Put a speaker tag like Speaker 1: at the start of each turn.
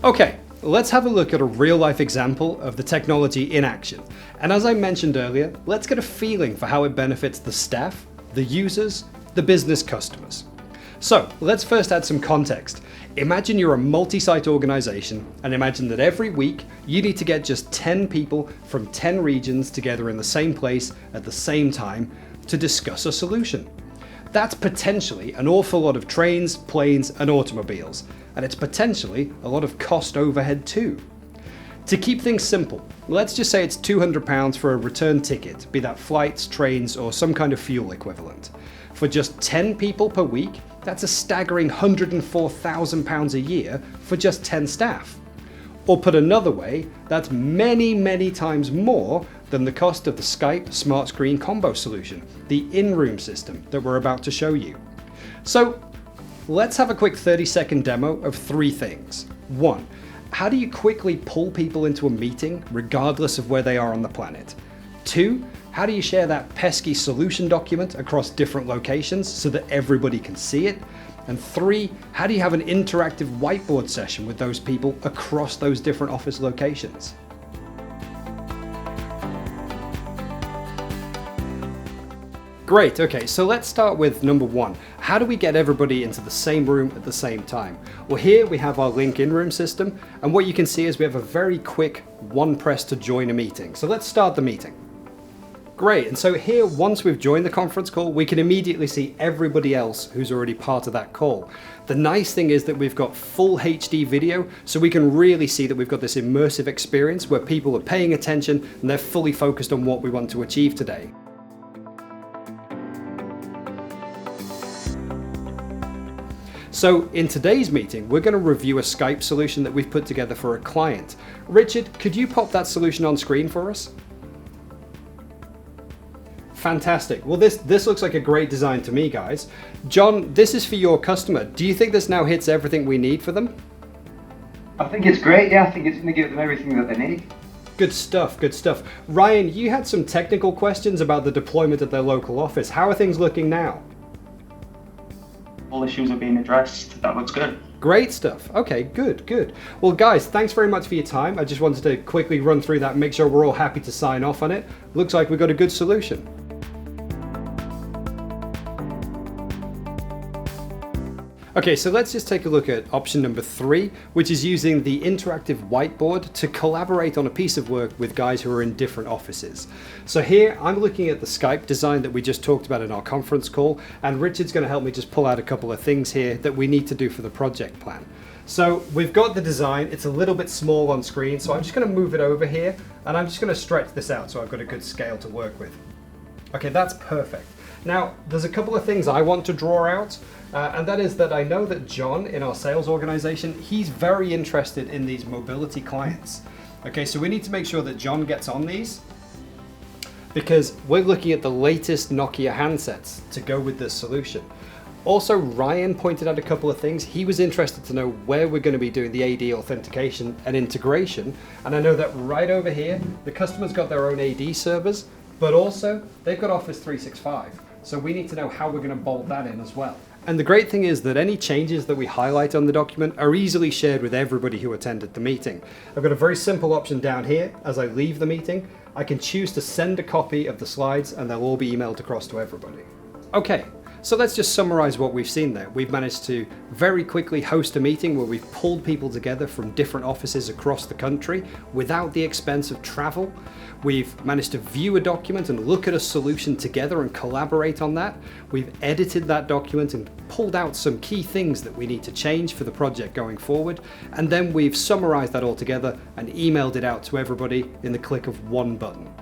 Speaker 1: Okay, let's have a look at a real life example of the technology in action. And as I mentioned earlier, let's get a feeling for how it benefits the staff, the users, the business customers. So let's first add some context. Imagine you're a multi-site organization and imagine that every week you need to get just 10 people from 10 regions together in the same place at the same time to discuss a solution. That's potentially an awful lot of trains, planes, and automobiles, and it's potentially a lot of cost overhead too. To keep things simple, let's just say it's £200 for a return ticket, be that flights, trains, or some kind of fuel equivalent. For just 10 people per week, that's a staggering £104,000 a year for just 10 staff. Or put another way, that's many times more than the cost of the Skype Smart Screen Combo solution, the in-room system that we're about to show you. So let's have a quick 30-second demo of 3 things. 1. How do you quickly pull people into a meeting regardless of where they are on the planet? 2. How do you share that pesky solution document across different locations so that everybody can see it? And 3, how do you have an interactive whiteboard session with those people across those different office locations? Great, okay, so let's start with number 1. How do we get everybody into the same room at the same time? Well, here we have our link in-room system, and what you can see is we have a very quick one press to join a meeting. So let's start the meeting. Great, and so here, once we've joined the conference call, we can immediately see everybody else who's already part of that call. The nice thing is that we've got full HD video, so we can really see that we've got this immersive experience where people are paying attention and they're fully focused on what we want to achieve today. So in today's meeting, we're going to review a Skype solution that we've put together for a client. Richard, could you pop that solution on screen for us? Fantastic. Well, this looks like a great design to me, guys. John, this is for your customer. Do you think this now hits everything we need for them?
Speaker 2: I think it's great, yeah. I think it's going to give them everything that they need.
Speaker 1: Good stuff, good stuff. Ryan, you had some technical questions about the deployment at their local office. How are things looking now?
Speaker 3: All issues are being addressed. That looks good.
Speaker 1: Great stuff. Okay, good. Well, guys, thanks very much for your time. I just wanted to quickly run through that and make sure we're all happy to sign off on it. Looks like we've got a good solution. Okay, so let's just take a look at option number 3, which is using the interactive whiteboard to collaborate on a piece of work with guys who are in different offices. So here I'm looking at the Skype design that we just talked about in our conference call, and Richard's going to help me just pull out a couple of things here that we need to do for the project plan. So we've got the design, it's a little bit small on screen, so I'm just going to move it over here and I'm just going to stretch this out so I've got a good scale to work with. Okay, that's perfect. Now, there's a couple of things I want to draw out, and that is that I know that John in our sales organization, he's very interested in these mobility clients. Okay, so we need to make sure that John gets on these because we're looking at the latest Nokia handsets to go with this solution. Also, Ryan pointed out a couple of things. He was interested to know where we're going to be doing the AD authentication and integration, and I know that right over here, the customer's got their own AD servers, but also they've got Office 365. So we need to know how we're going to bolt that in as well. And the great thing is that any changes that we highlight on the document are easily shared with everybody who attended the meeting. I've got a very simple option down here. As I leave the meeting, I can choose to send a copy of the slides and they'll all be emailed across to everybody. Okay, so let's just summarize what we've seen there. We've managed to very quickly host a meeting where we've pulled people together from different offices across the country without the expense of travel. We've managed to view a document and look at a solution together and collaborate on that. We've edited that document and pulled out some key things that we need to change for the project going forward. And then we've summarized that all together and emailed it out to everybody in the click of one button.